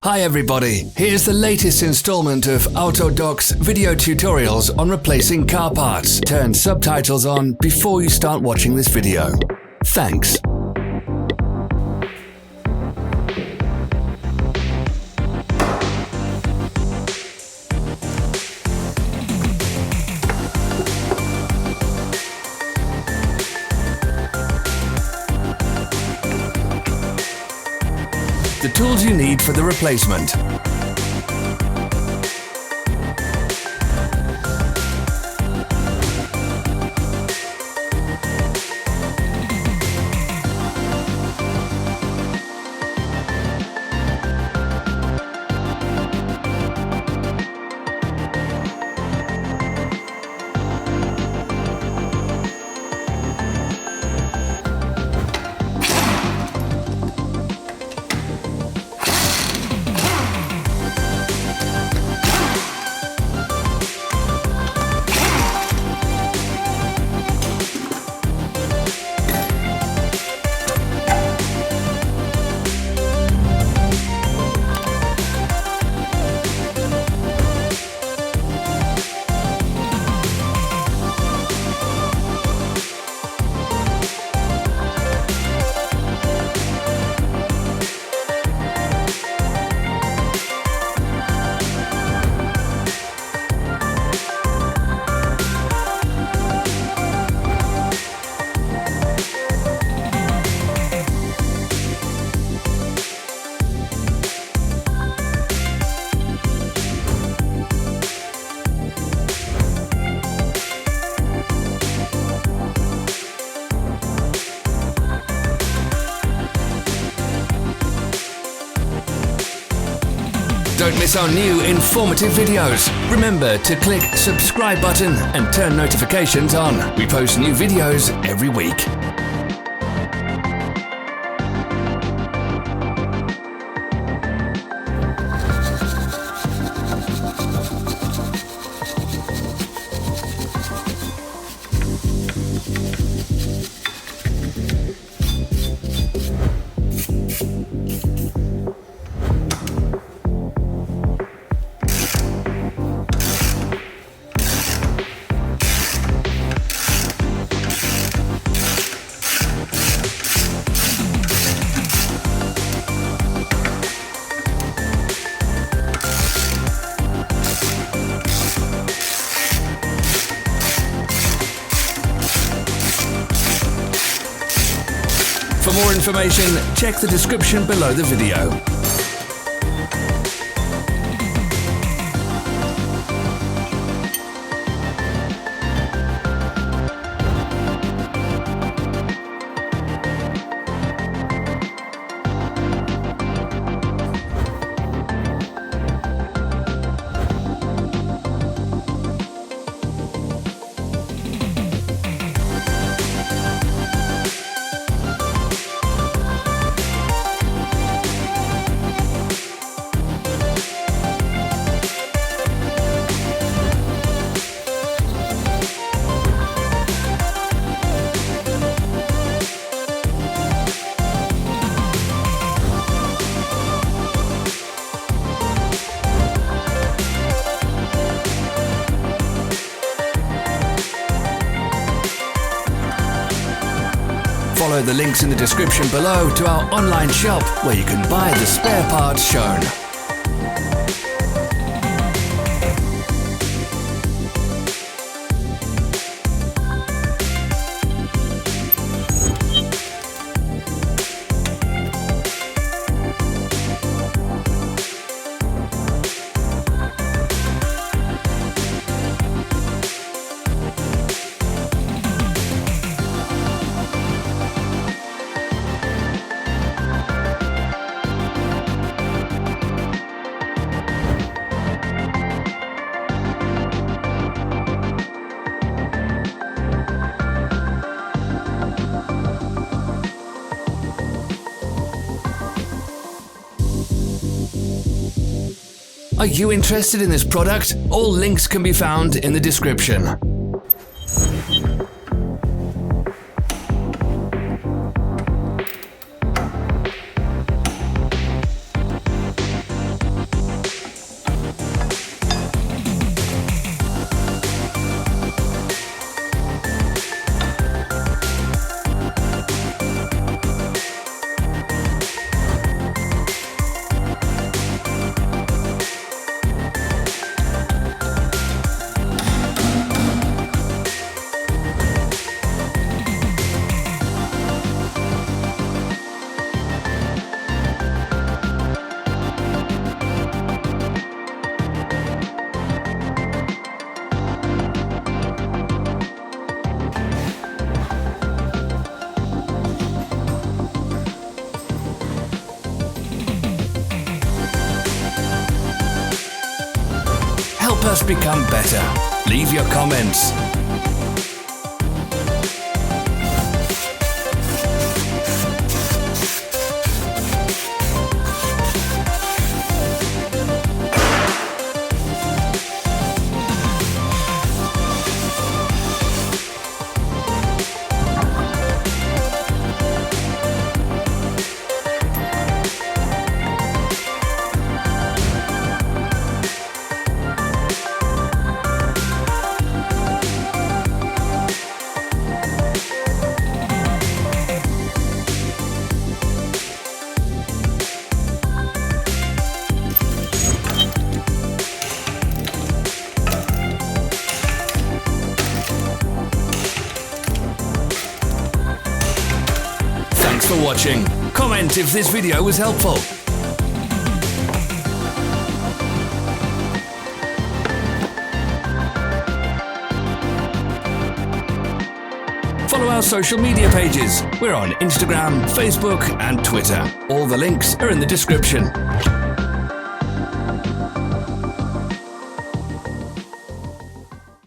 Hi everybody, here's the latest installment of Autodoc's video tutorials on replacing car parts. Turn subtitles on before you start watching this video. Thanks. The tools you need for the replacement. Don't miss our new informative videos. Remember to click subscribe button and turn notifications on. We post new videos every week. For more information, check the description below the video. Follow the links in the description below to our online shop where you can buy the spare parts shown. Are you interested in this product? All links can be found in the description. us become better. Leave your comments. Thanks for watching. Comment if this video was helpful. Follow our social media pages. We're on Instagram, Facebook and Twitter. All the links are in the description.